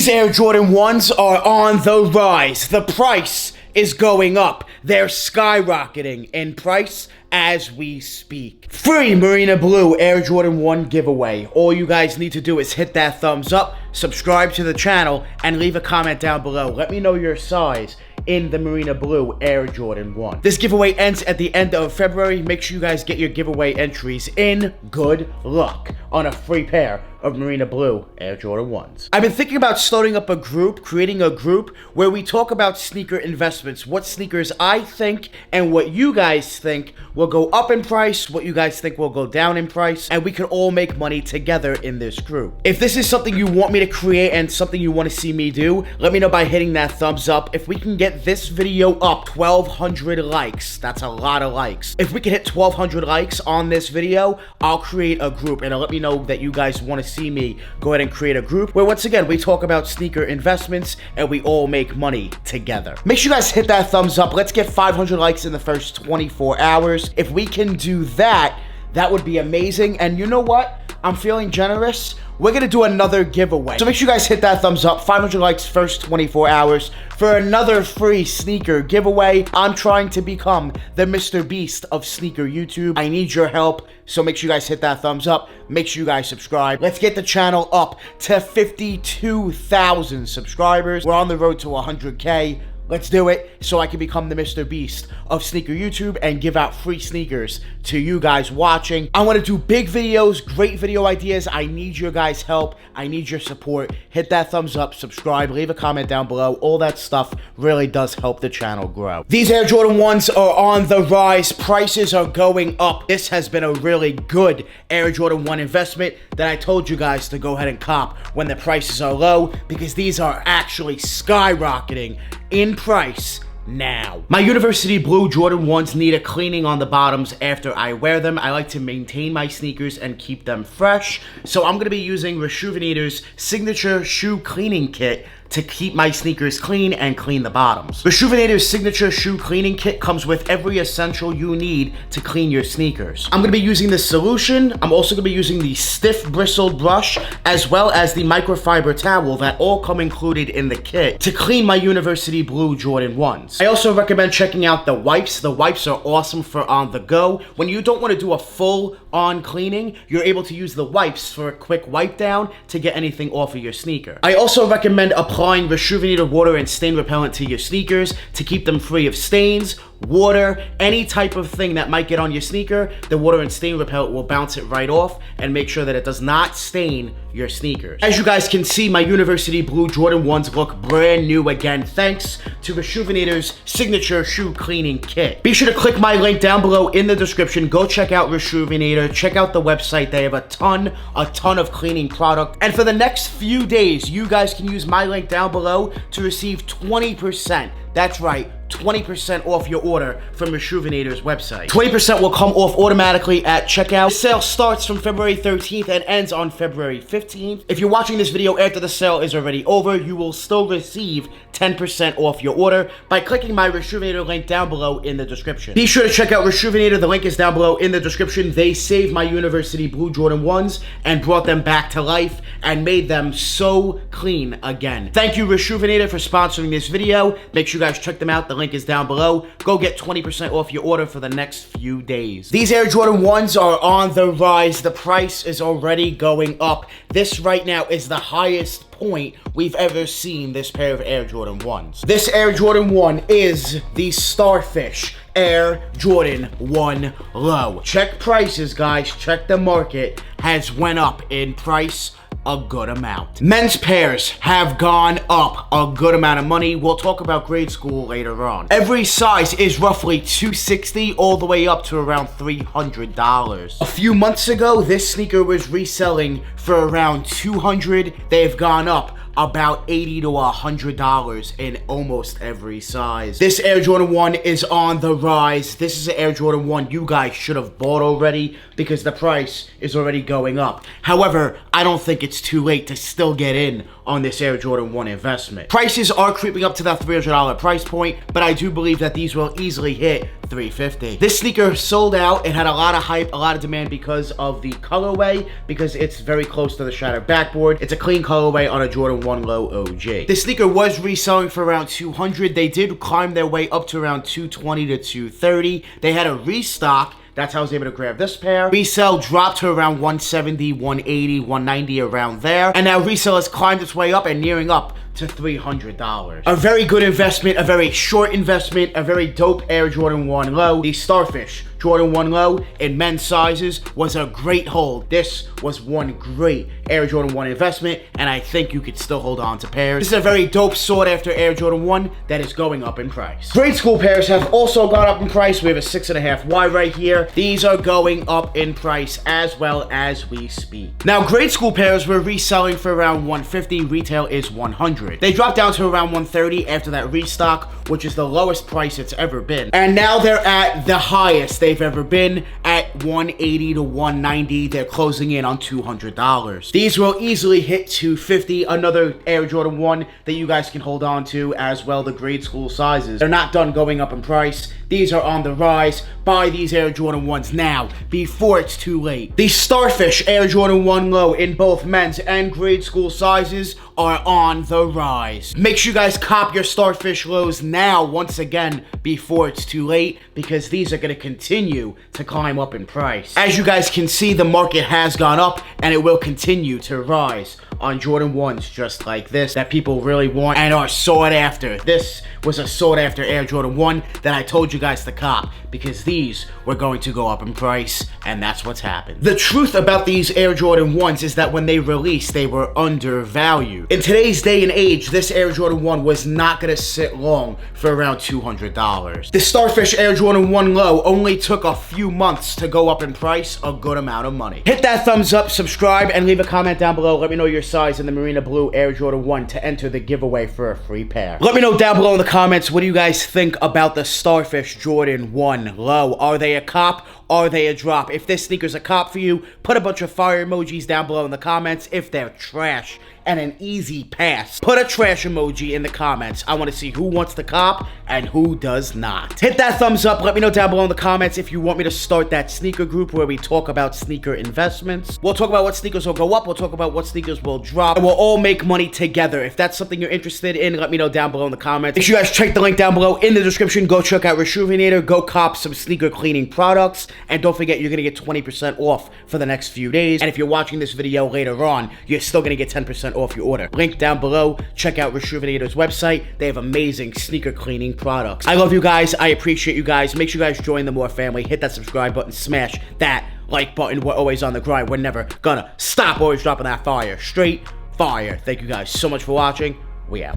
These Air Jordan 1s are on the rise. The price is going up. They're skyrocketing in price as we speak. Free Marina Blue Air Jordan 1 giveaway. All you guys need to do is hit that thumbs up, subscribe to the channel, and leave a comment down below. Let me know your size in the Marina Blue Air Jordan 1. This giveaway ends at the end of February. Make sure you guys get your giveaway entries in. Good luck on a free pair of Marina Blue Air Jordan 1s. I've been thinking about starting up a group, creating a group where we talk about sneaker investments, what sneakers I think and what you guys think will go up in price, what you guys think will go down in price, and we can all make money together in this group. If this is something you want me to create and something you want to see me do, let me know by hitting that thumbs up. If we can get this video up 1,200 likes, that's a lot of likes. If we can hit 1,200 likes on this video, I'll create a group, and it'll let me know that you guys want to see me go ahead and create a group where once again we talk about sneaker investments and we all make money together. Make sure you guys hit that thumbs up. Let's get 500 likes in the first 24 hours. If we can do that, that would be amazing. And you know what? I'm feeling generous. We're gonna do another giveaway. So make sure you guys hit that thumbs up. 500 likes first 24 hours for another free sneaker giveaway. I'm trying to become the Mr. Beast of sneaker YouTube. I need your help. So make sure you guys hit that thumbs up. Make sure you guys subscribe. Let's get the channel up to 52,000 subscribers. We're on the road to 100K. Let's do it so I can become the Mr. Beast of sneaker YouTube and give out free sneakers to you guys watching. I want to do big videos, great video ideas. I need your guys' help. I need your support. Hit that thumbs up, subscribe, leave a comment down below. All that stuff really does help the channel grow. These Air Jordan 1s are on the rise. Prices are going up. This has been a really good Air Jordan 1 investment that I told you guys to go ahead and cop when the prices are low, because these are actually skyrocketing in price now. My University Blue Jordan 1s need a cleaning on the bottoms after I wear them. I like to maintain my sneakers and keep them fresh, so I'm going to be using Rejuvenator's signature shoe cleaning kit to keep my sneakers clean and clean the bottoms. Rejuvenator's signature shoe cleaning kit comes with every essential you need to clean your sneakers. I'm going to be using this solution. I'm also going to be using the stiff bristled brush as well as the microfiber towel that all come included in the kit to clean my University Blue Jordan 1s. I also recommend checking out the wipes. The wipes are awesome for on the go. When you don't want to do a full on cleaning, you're able to use the wipes for a quick wipe down to get anything off of your sneaker. I also recommend applying Rejuvenator water and stain repellent to your sneakers to keep them free of stains, water, any type of thing that might get on your sneaker. The water and stain repellent will bounce it right off and make sure that it does not stain your sneakers. As you guys can see, my University Blue Jordan 1s look brand new again thanks to Rejuvenator's signature shoe cleaning kit. Be sure to click my link down below in the description. Go check out Rejuvenator. Check out the website. They have a ton of cleaning product. And for the next few days, you guys can use my link down below to receive 20%. That's right, 20% off your order from Rejuvenator's website. 20% will come off automatically at checkout. The sale starts from February 13th and ends on February 15th. If you're watching this video after the sale is already over, you will still receive 10% off your order by clicking my Rejuvenator link down below in the description. Be sure to check out Rejuvenator. The link is down below in the description. They saved my University Blue Jordan 1s and brought them back to life and made them so clean again. Thank you, Rejuvenator, for sponsoring this video. Make sure you guys check them out. The link is down below. Go get 20% off your order for the next few days. These Air Jordan 1s are on the rise. The price is already going up. This right now is the highest point we've ever seen this pair of Air Jordan 1s. This Air Jordan 1 is the Starfish Air Jordan 1 Low. Check prices, guys. Check the market. Has went up in price a good amount. Men's pairs have gone up a good amount of money. We'll talk about grade school later on. Every size is roughly $260 all the way up to around $300. A few months ago, this sneaker was reselling for around $200. They've gone up about $80 to $100 in almost every size. This Air Jordan 1 is on the rise. This is an Air Jordan 1 you guys should have bought already because the price is already going up. However, I don't think it's too late to still get in on this Air Jordan 1 investment. Prices are creeping up to that $300 price point, but I do believe that these will easily hit $350. This sneaker sold out. It had a lot of hype, a lot of demand because of the colorway, because it's very close to the shattered backboard. It's a clean colorway on a Jordan 1 Low OG. This sneaker was reselling for around $200. They did climb their way up to around $220 to $230. They had a restock. That's how I was able to grab this pair. Resale dropped to around $170, $180, $190, around there. And now resale has climbed its way up and nearing up to $300. A very good investment, a very short investment, a very dope Air Jordan 1 Low. The Starfish Jordan 1 Low in men's sizes was a great hold. This was one great Air Jordan 1 investment, and I think you could still hold on to pairs. This is a very dope sought after Air Jordan 1 that is going up in price. Grade school pairs have also gone up in price. We have a 6.5Y right here. These are going up in price as well as we speak. Now, grade school pairs were reselling for around $150. Retail is $100. They dropped down to around $130 after that restock, which is the lowest price it's ever been. And now they're at the highest they've ever been at $180 to $190. They're closing in on $200. These will easily hit $250. Another Air Jordan 1 that you guys can hold on to, as well the grade school sizes. They're not done going up in price. These are on the rise. Buy these Air Jordan 1s now before it's too late. The Starfish Air Jordan 1 Low in both men's and grade school sizes are on the rise. Make sure you guys cop your Starfish Lows now once again before it's too late, because these are going to continue to climb up in price. As you guys can see, the market has gone up and it will continue to rise on Jordan 1s just like this that people really want and are sought after. This was a sought after Air Jordan 1 that I told you guys to cop, because these were going to go up in price, and that's what's happened. The truth about these Air Jordan 1s is that when they released, they were undervalued. In today's day and age, this Air Jordan 1 was not going to sit long for around $200. The Starfish Air Jordan 1 Low only took a few months to go up in price, a good amount of money. Hit that thumbs up, subscribe, and leave a comment down below. Let me know your size in the Marina Blue Air Jordan 1 to enter the giveaway for a free pair. Let me know down below in the comments, what do you guys think about the Starfish Jordan 1 Low? Are they a cop? Are they a drop? If this sneaker's a cop for you, put a bunch of fire emojis down below in the comments. If they're trash and an easy pass, put a trash emoji in the comments. I want to see who wants the cop and who does not. Hit that thumbs up. Let me know down below in the comments if you want me to start that sneaker group where we talk about sneaker investments. We'll talk about what sneakers will go up. We'll talk about what sneakers will drop. And we'll all make money together. If that's something you're interested in, let me know down below in the comments. Make sure you guys check the link down below in the description. Go check out Rejuvenator. Go cop some sneaker cleaning products. And don't forget, you're going to get 20% off for the next few days. And if you're watching this video later on, you're still going to get 10% off your order. Link down below. Check out Rejuvenator's website. They have amazing sneaker cleaning products. I love you guys. I appreciate you guys. Make sure you guys join the More family. Hit that subscribe button. Smash that like button. We're always on the grind. We're never gonna stop. Always dropping that fire. Straight fire. Thank you guys so much for watching. We out.